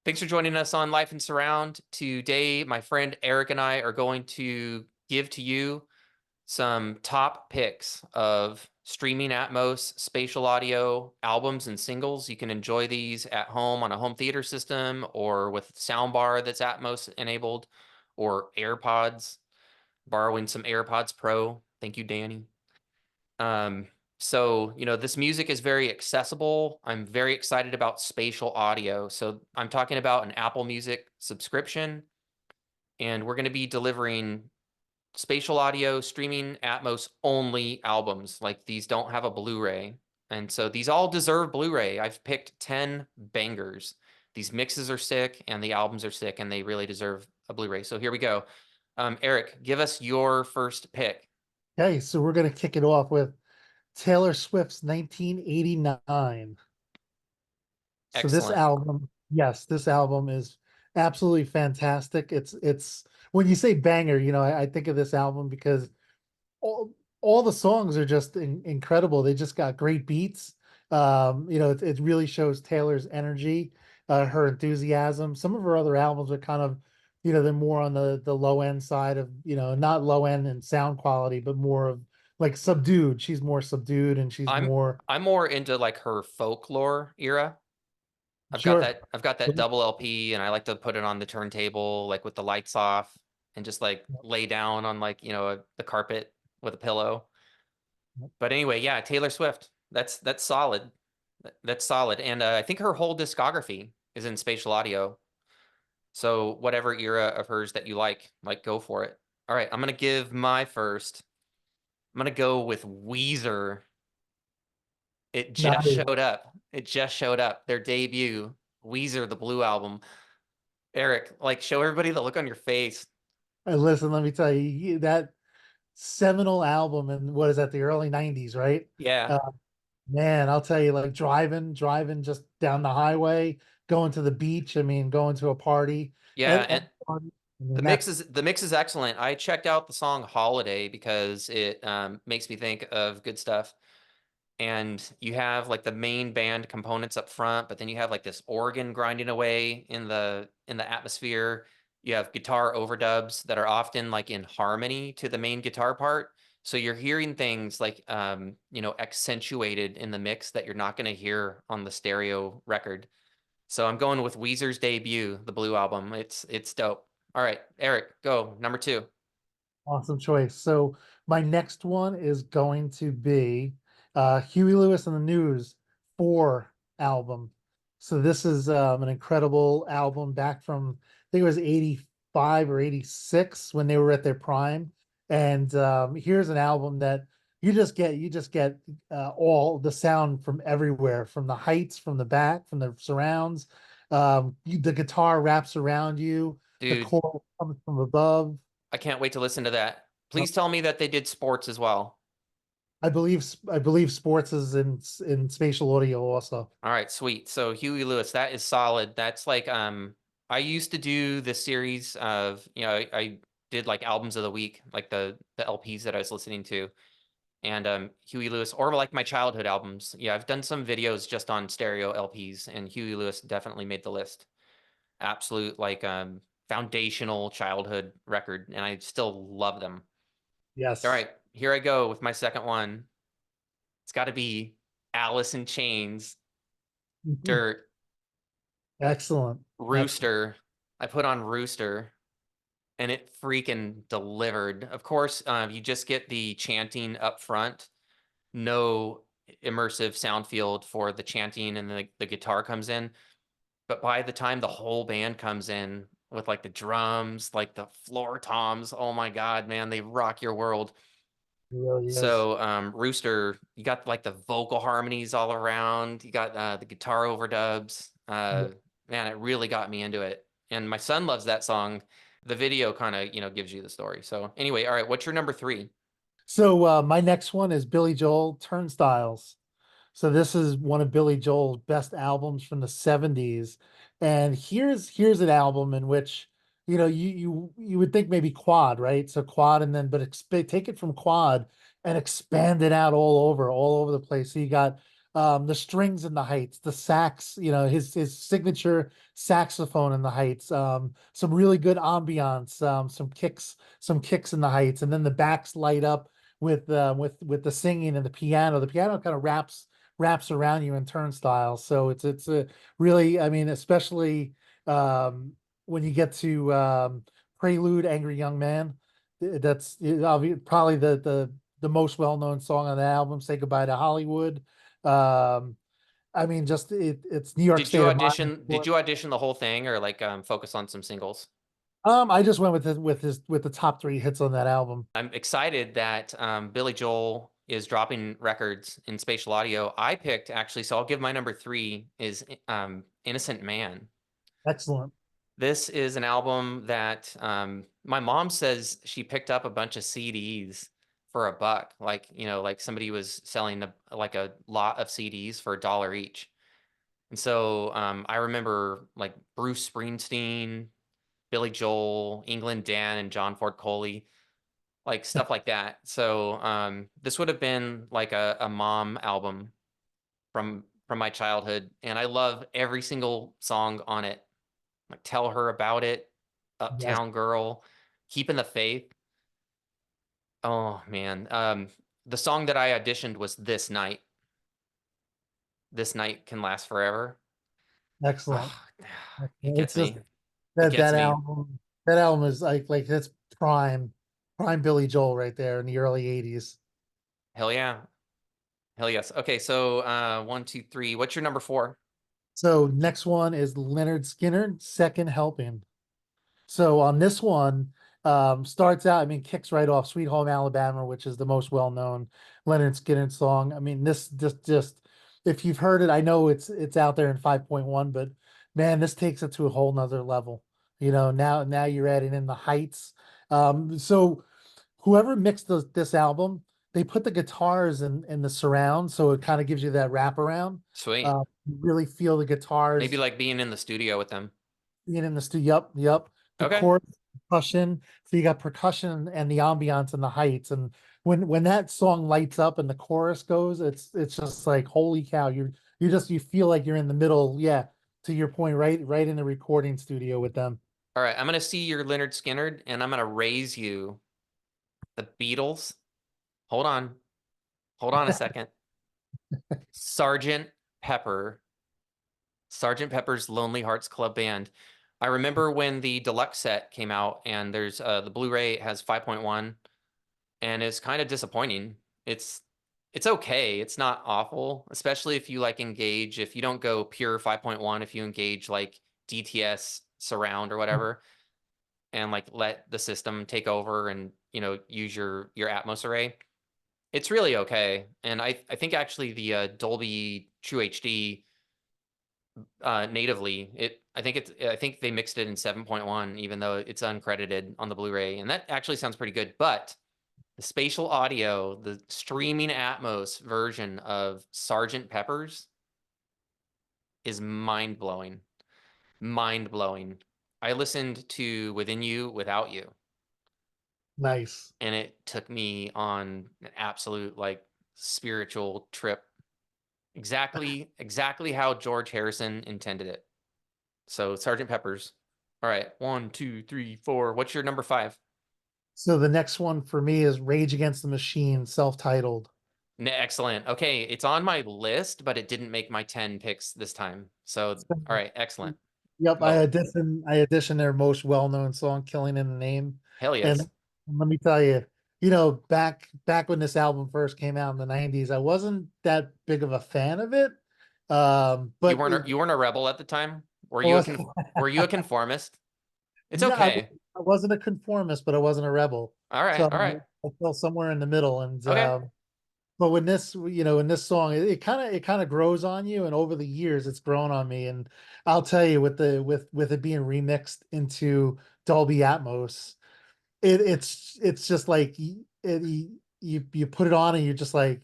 Thanks for joining us on Life and Surround. Today, my friend Eric and I are going to give to you some top picks of streaming Atmos spatial audio albums and singles. You can enjoy these at home on a home theater system or with soundbar that's Atmos enabled or AirPods, borrowing some AirPods Pro. Thank you, Danny. This music is very accessible. I'm very excited about spatial audio. So I'm talking about an Apple Music subscription, and we're going to be delivering spatial audio streaming Atmos only albums. Like these don't have a Blu-ray. And so these all deserve Blu-ray. I've picked 10 bangers. These mixes are sick and the albums are sick and they really deserve a Blu-ray. So here we go. Eric, give us your first pick. Okay, so we're gonna kick it off with Taylor Swift's 1989. So this Excellent. album, yes, this album is absolutely fantastic. It's when you say banger, I think of this album because all the songs are just incredible. They just got great beats. It really shows Taylor's energy, her enthusiasm. Some of her other albums are kind of, they're more on the low end side of, not low end in sound quality, but more of like subdued. She's more subdued and she's I'm more I'm more into like her folklore era. I've got sure. that double LP and I like to put it on the turntable like with the lights off and just like lay down on like, the carpet with a pillow. But anyway, yeah, Taylor Swift. That's solid. That's solid. And I think her whole discography is in spatial audio. So whatever era of hers that you like go for it. All right, I'm going to give my first. I'm going to go with Weezer. It just Nice. showed up. It just showed up. Their debut, Weezer, the Blue Album. Eric, like, show everybody the look on your face. And listen, let me tell you, that seminal album in what is that, the early 90s, right? Yeah, Uh, Man, I'll tell you, like driving just down the highway, going to the beach, I mean, going to a party. yeah, and I mean, that's the mix is excellent. I checked out the song "Holiday" because it makes me think of good stuff. And you have like the main band components up front, but then you have like this organ grinding away in the atmosphere. You have guitar overdubs that are often like in harmony to the main guitar part. So you're hearing things like accentuated in the mix that you're not going to hear on the stereo record. So I'm going with Weezer's debut, the Blue Album. It's dope. All right, Eric, go number two. awesome choice. So my next one is going to be Huey Lewis and the News Fore album. So this is an incredible album back from, I think it was 85 or 86 when they were at their prime. And here's an album that you just get all the sound from everywhere, from the heights, from the back, from the surrounds. The guitar wraps around you, the Dude, chord comes from above. I can't wait to listen to that. Please tell me that they did sports as well. I believe sports is in spatial audio also. All right, sweet. So Huey Lewis, that is solid. That's like I used to do this series of, I did like albums of the week, like the LPs that I was listening to. And Huey Lewis, or like my childhood albums. Yeah, I've done some videos just on stereo LPs, and Huey Lewis definitely made the list. Absolute like foundational childhood record, and I still love them. All Yes. right, here I go with my second one. It's got to be Alice in Chains, Mhm. Dirt, Excellent. Excellent. Rooster. I put on Rooster and it freaking delivered. Of course, you just get the chanting up front, no immersive sound field for the chanting, and the guitar comes in. But by the time the whole band comes in with like the drums, like the floor toms, oh my God, man, they rock your world. It really is. So Rooster, you got like the vocal harmonies all around. You got the guitar overdubs. Yeah. Man, it really got me into it. And my son loves that song. The video kind of, gives you the story. So anyway, all right, what's your number three? So my next one is Billy Joel Turnstiles. So this is one of Billy Joel's best albums from the 70s. And here's an album in which, you would think maybe quad, right? So quad and then but take it from quad and expand it out all over the place. So you got the strings in the Heights, the sax, his signature saxophone in the Heights, some really good ambiance, some kicks in the Heights, and then the backs light up with the singing and the piano. The piano kind of wraps around you in Turnstiles. So it's a really, I mean, especially when you get to Prelude, Angry Young Man. That's probably the most well-known song on the album. Say Goodbye to Hollywood. Um, I mean, just it's New York State of Mind. Did you audition the whole thing, or like focus on some singles? I just went with the top three hits on that album. I'm excited that Billy Joel is dropping records in Spatial Audio. I picked actually, so I'll give my number 3 is Innocent Man. Excellent. This is an album that my mom says she picked up a bunch of CDs for $1, like somebody was selling like a lot of CDs for $1 each. And so I remember like Bruce Springsteen, Billy Joel, England Dan, and John Ford Coley, like stuff like that. So this would have been like a mom album from my childhood, and I love every single song on it. Like Tell Her About It, Yes, Uptown Girl, Keeping the Faith. Oh man. The song that I auditioned was This Night. This Night Can Last Forever. excellent. Ah, it Excellent. It's gets just me. It that gets that me. album. That album is like that's prime Billy Joel right there in the early '80s. Hell yeah. Hell yes. Okay, so 1, 2, 3. What's your number 4? So next one is Leonard Skinner, Second Helping. So on this one, starts out, I mean, kicks right off Sweet Home Alabama, which is the most well-known Leonard Skinner song. I mean, this just if you've heard it, I know it's out there in 5.1, but man, this takes it to a whole nother level. Now you're adding in the heights. So whoever mixed this album, they put the guitars in the surround, so it kind of gives you that wraparound. Sweet. You really feel the Maybe guitars like being in the studio with them. being in the studio. Yep. The Okay. chorus, percussion. So you got percussion and the ambiance and the heights. And when that song lights up and the chorus goes, it's just like holy cow. You feel like you're in the middle. Yeah, to your point, right in the recording studio with them. All right, I'm gonna see your Leonard Skinner, and I'm gonna raise you the Beatles. Hold on. Hold on a second. Sergeant Pepper. Sergeant Pepper's Lonely Hearts Club Band. I remember when the deluxe set came out, and there's the Blu-ray has 5.1, and it's kind of disappointing. It's okay. It's not awful, especially if you like engage, if you don't go pure 5.1, if you engage like DTS surround or whatever, and like let the system take over and use your Atmos array. It's really okay. And I think actually the Dolby True HD natively, I think they mixed it in 7.1, even though it's uncredited on the Blu-ray, and that actually sounds pretty good. But the spatial audio, the streaming Atmos version of Sgt. Peppers is mind blowing. Mind blowing. I listened to Within You, Without You, Nice. and it took me on an absolute like spiritual trip. Exactly how George Harrison intended it. So Sgt. Peppers. All right, 1, 2, 3, 4. What's your number 5? So the next one for me is Rage Against the Machine, self-titled. Excellent. Okay, it's on my list, but it didn't make my 10 picks this time. So, all right, excellent. Yep, Go. I auditioned their most well-known song, Killing in the Name. Hell And yes. let me tell you, back when this album first came out in the '90s, I wasn't that big of a fan of it. You But weren't it you weren't a rebel at the time? was Were you a conformist? It's no, okay. I wasn't a conformist, but I wasn't a rebel. All right, So all right. I fell somewhere in the middle. And Okay. but when in this song, it kind of grows on you, and over the years, it's grown on me. And I'll tell you, with it being remixed into Dolby Atmos, it's just like you put it on, and you're just like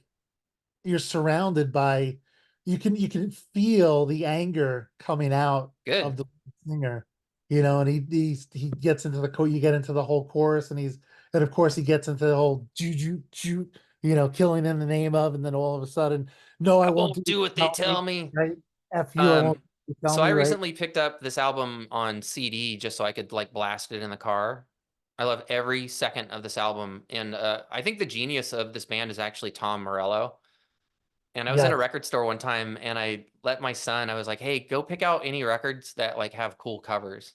you're surrounded by you can feel the anger coming out of Good. the singer, and he gets into you get into the whole chorus, and of course he gets into the whole ju ju ju killing in the name of, and then all of a sudden, no, I I won't do won't what do what you they tell me, tell me. right? F you, I won't Um, do what you tell so I me, right? recently picked up this album on CD just so I could like blast it in the car. I love every second of this album, and I think the genius of this band is actually Tom Morello. And I was in a Yes. record store one time, and I let my son. I was like, "Hey, go pick out any records that like have cool covers.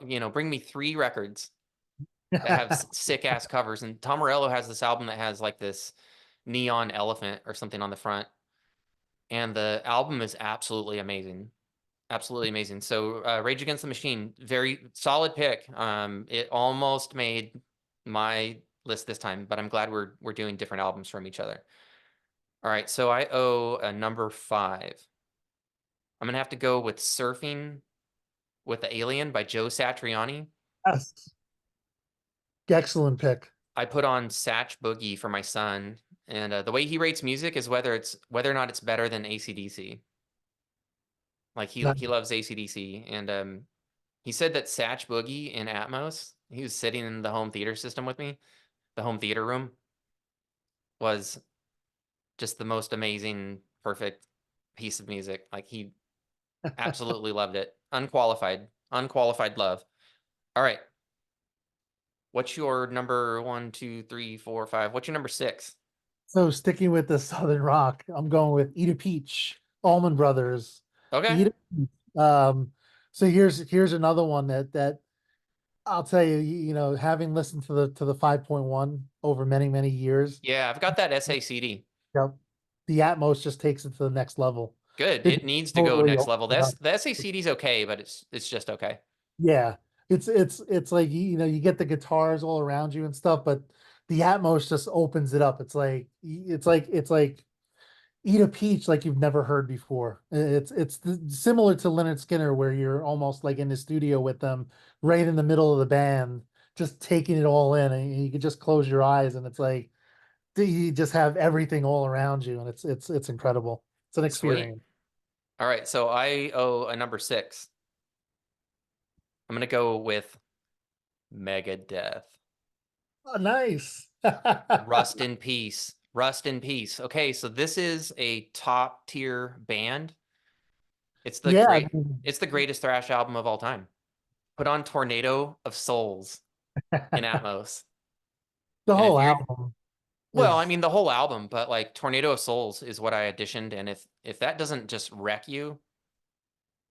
Bring me 3 records that have sick ass covers." And Tom Morello has this album that has like this neon elephant or something on the front, and the album is absolutely amazing. Absolutely amazing. So Rage Against the Machine, very solid pick. It almost made my list this time, but I'm glad we're doing different albums from each other. All right, so I owe a number 5. I'm gonna have to go with Surfing with the Alien by Joe Satriani. Yes. Excellent pick. I put on Satch Boogie for my son, and the way he rates music is whether or not it's better than AC/DC. Like he Nice. loves AC/DC, and he said that Satch Boogie in Atmos, he was sitting in the home theater system with me, the home theater room, was just the most amazing, perfect piece of music. Like he absolutely loved it. Unqualified love. All right. What's your number 1, 2, 3, 4, 5? What's your number 6? So sticking with the Southern rock, I'm going with Eat a Peach, Almond Brothers. Okay. Eat a Peach. So here's another one that I'll tell you, having listened to the 5.1 over many, many years, Yeah, I've got that SACD. yep, the Atmos just takes it to the next level. Good. It It needs to go totally next opens level. it That's up. the SACD's okay, but it's just okay. Yeah, it's like you get the guitars all around you and stuff, but the Atmos just opens it up. It's like eat a peach like you've never heard before. Similar to Leonard Skinner, where you're almost like in the studio with them, right in the middle of the band, just taking it all in, and you can just close your eyes, and it's like you just have everything all around you, and it's incredible. It's an Sweet. experience. All right, so I owe a number 6. I'm gonna go with Megadeth. Oh, nice. Rust in Peace. Rust in Peace. Okay, so this is a top tier band. It's the Yeah, I great mean, it's the greatest thrash album of all time. Put on Tornado of Souls in Atmos. the And if whole you're album well, I is mean the whole album, but like Tornado of Souls is what I auditioned, and if that doesn't just wreck you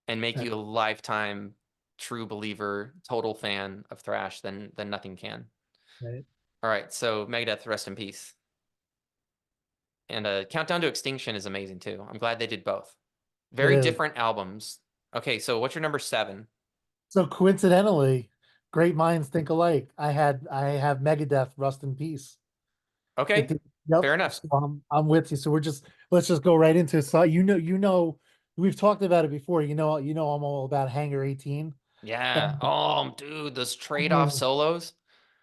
and make you a lifetime true believer, total fan of thrash, then nothing can. right. All right, so Megadeth, rest in peace. And Countdown to Extinction is amazing too. I'm glad they did both. It Very is. different albums. Okay, so what's your number 7? So coincidentally, great minds think alike. I have Megadeth, Rust in Peace. It Okay, did, yep. fair enough. So I'm with you. So let's just go right into it. So we've talked about it before. I'm all about Hangar 18. Yeah. And Oh, dude, those I trade-off mean, solos.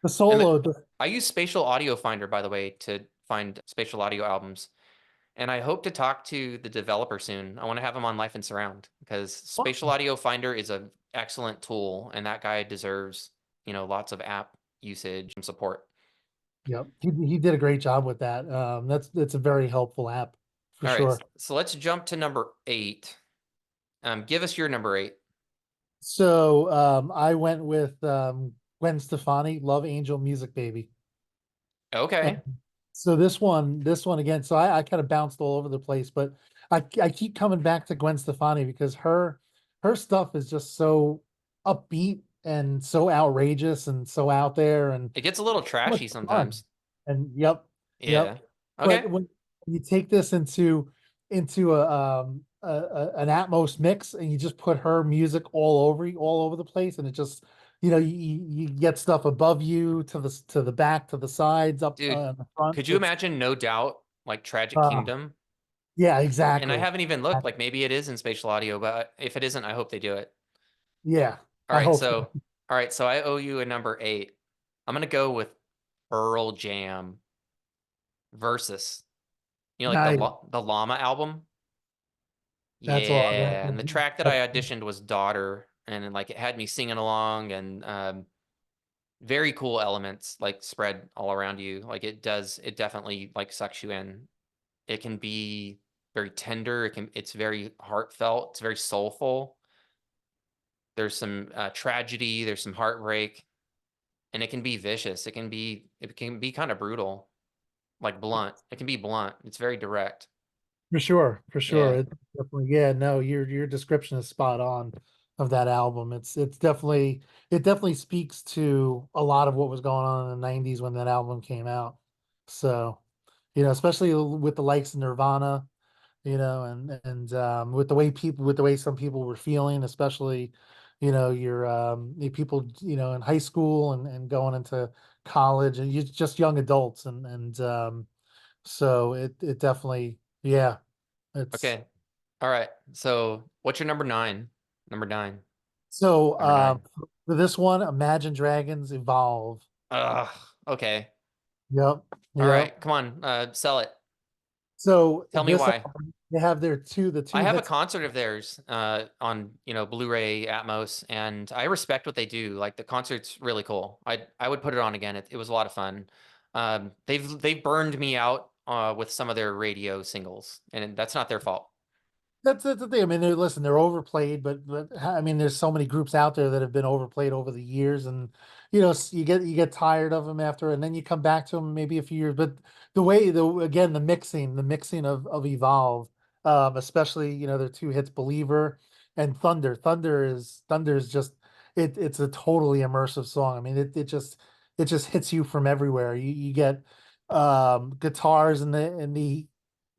the And solo, the I use Spatial Audio Finder, by the way, to find spatial audio albums. And I hope to talk to the developer soon. I want to have him on Life in Surround because Spatial Audio Finder is an excellent tool, and that guy deserves, lots of app usage and support. yep, he did a great job with that. That's a very helpful app for All right, sure. so let's jump to number 8. Give us your number 8. So I went with Gwen Stefani, Love Angel Music Baby. And Okay. so this one again, so I kind of bounced all over the place, but I keep coming back to Gwen Stefani because her stuff is just so upbeat and so outrageous and so out there and It gets a little so much trashy fun. sometimes. And yep. Yeah. But Okay. when you take this into an Atmos mix and you just put her music all over the place, and it just you get stuff above you, to the back, to the sides, up Dude, in the front. could you It's imagine No Doubt, like Tragic uh Kingdom? yeah, And I exactly. haven't even looked, like maybe it is in spatial audio, but if it isn't, I hope they do it. Yeah, All I right, hope so so. all right, so I owe you a number 8. I'm gonna go with Earl Jam versus, like Nice. the Llama album. That's all. Yeah, and the track that That's I auditioned was Daughter, and like it had me singing along, and very cool elements like spread all around you. Like it definitely like sucks you in. It can be very tender. It's very heartfelt. It's very soulful. There's some tragedy. There's some heartbreak, and it can be vicious. It can be kind of brutal, like blunt. It can be blunt. It's very direct. For sure, for sure. Yeah. It definitely, yeah, no, your description is spot on of that album. It's definitely, it definitely speaks to a lot of what was going on in the 90s when that album came out. So, especially with the likes of Nirvana, and with the way some people were feeling, especially, the people, in high school and going into college, and you just young adults, and so it definitely, yeah, it's Okay. All right. So what's your number nine? Number nine. so Number nine. for this one, Imagine Dragons Evolve. Ugh. Okay. Yep, All yep. right. Come on. Sell it. So Tell me this why. album, they have the I two have a hits. concert of theirs on Blu-ray Atmos, and I respect what they do. Like the concert's really cool. I would put it on again. It was a lot of fun. They've burned me out with some of their radio singles, and that's not their fault. That's the thing. I mean, they're overplayed, but I mean, there's so many groups out there that have been overplayed over the years, and you get tired of them after, and then you come back to them maybe a few years. But the mixing of Evolve, especially their two hits, Believer and Thunder. Thunder is just it's a totally immersive song. I mean, it just hits you from everywhere. You get guitars in the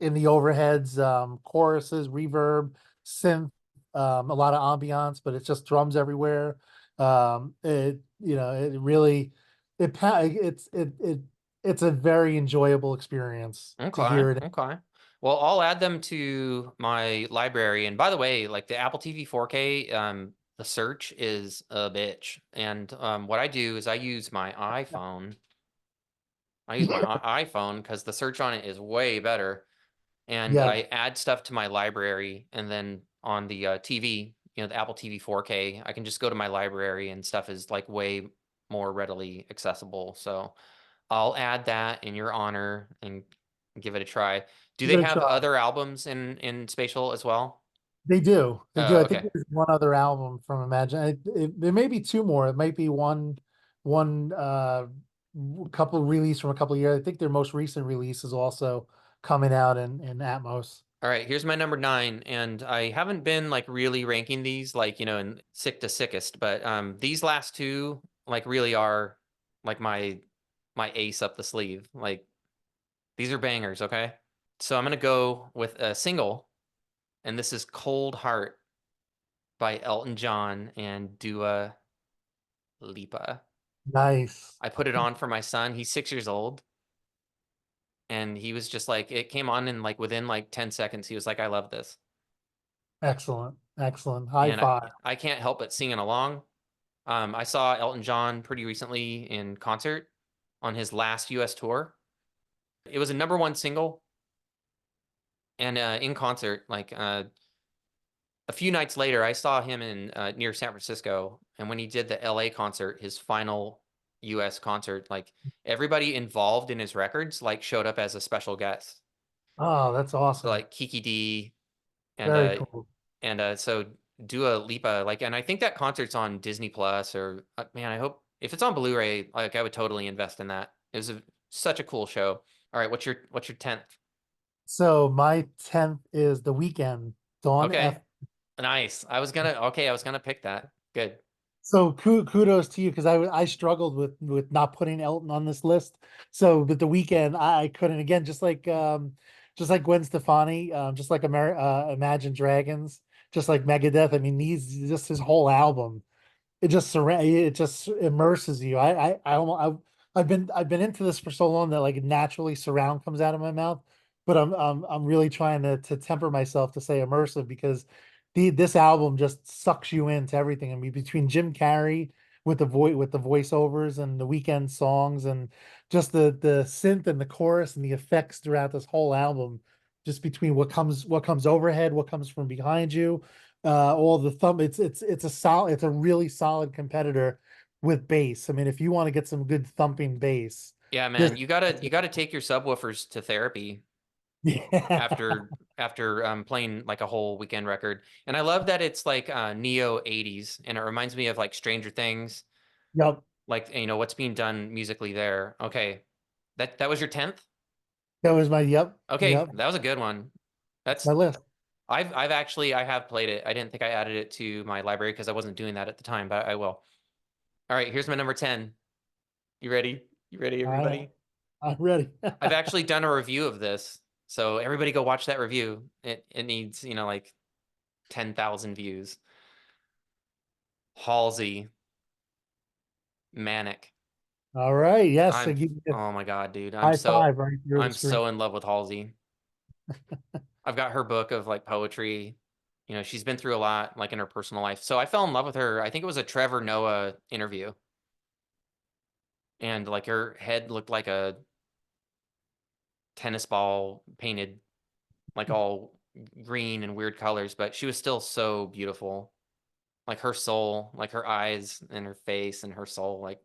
overheads, choruses, reverb, synth, a lot of ambiance, but it's just drums everywhere. It really, it's a very enjoyable experience to Okay, hear it. okay. Well, I'll add them to my library. And by the way, like the Apple TV 4K, the search is a bitch. And what I do is I use my iPhone. I use my iPhone because the search on it is way better. And Yeah, I add stuff to my library, and then on the TV, the Apple TV 4K, I can just go to my library and stuff is like way more readily accessible. So I'll add that in your honor and give it a try. Do they give it a have try. other albums in Spatial as well? They do. They do. Oh, I think okay. there's one other album from Imagine. There may be two more. It might be one couple release from a couple of years. I think their most recent release is also coming out in Atmos. All right, here's my number nine, and I haven't been like really ranking these like, in sick to sickest, but these last two like really are like my ace up the sleeve. Like these are bangers, okay? So I'm gonna go with a single, and this is Cold Heart by Elton John and Dua Lipa. Nice. I put it on for my son. He's 6 years old. And he was just like, it came on, and like within like 10 seconds, he was like, I love this. Excellent. Excellent. High And five. I can't help but singing along. I saw Elton John pretty recently in concert on his last US tour. It was a number one single. And in concert, like a few nights later, I saw him in near San Francisco. And when he did the LA concert, his final US concert, like everybody involved in his records, like showed up as a special guest. Oh, that's So awesome. like Kiki D and Very cool. so Dua Lipa, like, and I think that concert's on Disney Plus or man, I hope if it's on Blu-ray, like I would totally invest in that. It was such a cool show. All right, what's your 10th? So my 10th is The Weeknd, Dawn Okay, F. nice. I was gonna pick that. Good. So kudos to you, because I struggled with not putting Elton on this list. So but The Weeknd, I couldn't, again, just like Gwen Stefani, just like Imagine Dragons, just like Megadeth. I mean, these just his whole album, it just immerses you. I've been into this for so long that like naturally surround comes out of my mouth, but I'm really trying to temper myself to say immersive, because this album just sucks you into everything. I mean, between Jim Carrey with the voiceovers and the Weekend songs, and just the synth and the chorus and the effects throughout this whole album, just between what comes overhead, what comes from behind you, all the thumb, it's a really solid competitor with bass. I mean, if you want to get some good thumping bass, Yeah, this, man, you gotta take your subwoofers to therapy yeah, after playing like a whole weekend record. And I love that it's like neo 80s, and it reminds me of like Stranger Things, yep, like what's being done musically there. Okay. That was your 10th? that was my yep, Okay, yep, that was a good one. my That's list. I've actually I have played it. I didn't think I added it to my library because I wasn't doing that at the time, but I will. All right, here's my number 10. You ready? You ready, I everybody? I'm ready. I've actually done a review of this. So everybody go watch that review. It needs, like 10,000 views. Halsey Manic. All right, yes, I I'm give you a oh my god, dude. I'm high so five right through the I'm screen. so in love with Halsey. I've got her book of like poetry. She's been through a lot like in her personal life. So I fell in love with her. I think it was a Trevor Noah interview. And like her head looked like a tennis ball painted like all green and weird colors, but she was still so beautiful. Like her soul, like her eyes and her face and her soul, like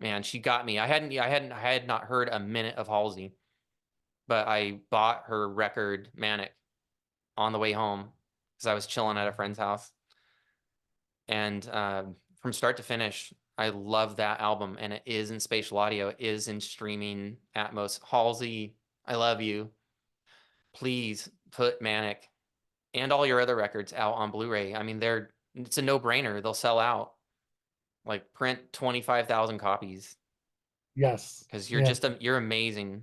man, she got me. I had not heard a minute of Halsey, but I bought her record Manic on the way home because I was chilling at a friend's house. And from start to finish, I love that album, and it is in spatial audio, it is in streaming Atmos. Halsey, I love you. Please put Manic and all your other records out on Blu-ray. I mean, it's a no-brainer. They'll sell out. Like print 25,000 copies Yes, because yeah, you're amazing.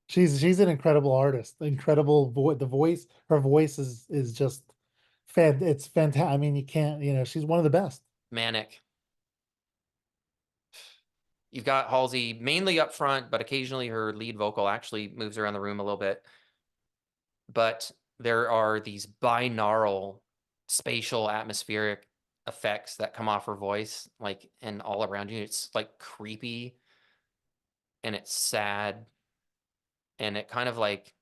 she's an incredible artist, incredible the voice. Her voice is just it's fantastic. I mean, you can't, she's one of the best. Manic. You've got Halsey mainly up front, but occasionally her lead vocal actually moves around the room a little bit. But there are these binaural spatial atmospheric effects that come off her voice, like, and all around you. It's like creepy and it's sad and it kind of like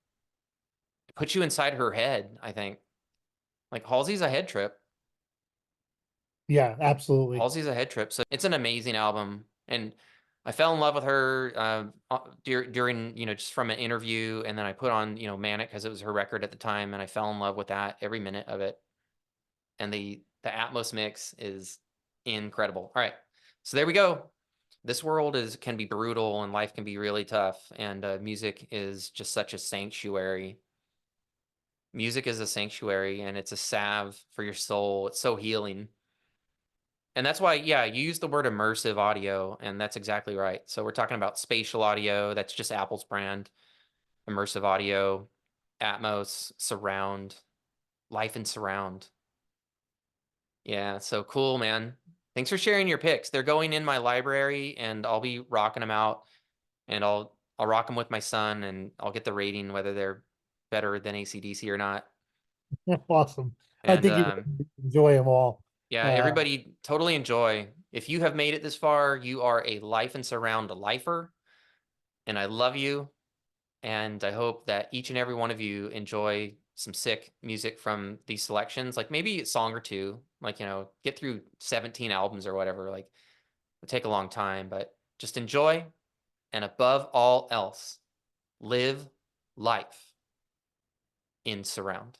puts you inside her head, I think. Like Halsey's a head trip. Yeah, absolutely. Halsey's a head trip. So it's an amazing album. And I fell in love with her during, just from an interview. And then I put on, Manic because it was her record at the time. And I fell in love with that every minute of it. And the Atmos mix is incredible. All right. So there we go. This world can be brutal and life can be really tough. And music is just such a sanctuary. Music is a sanctuary and it's a salve for your soul. It's so healing. And that's why, yeah, you use the word immersive audio, and that's exactly right. So we're talking about spatial audio. That's just Apple's brand. Immersive audio, Atmos, surround, life and surround. Yeah, so cool, man. Thanks for sharing your picks. They're going in my library, and I'll be rocking them out, and I'll rock them with my son, and I'll get the rating whether they're better than AC/DC or not. Awesome. I And think you would enjoy them all. yeah, Uh, everybody totally enjoy. If you have made it this far, you are a life and surround lifer, and I love you. And I hope that each and every one of you enjoy some sick music from these selections. Like maybe a song or two, like, get through 17 albums or whatever. Like it'll take a long time, but just enjoy. And above all else, live life in surround.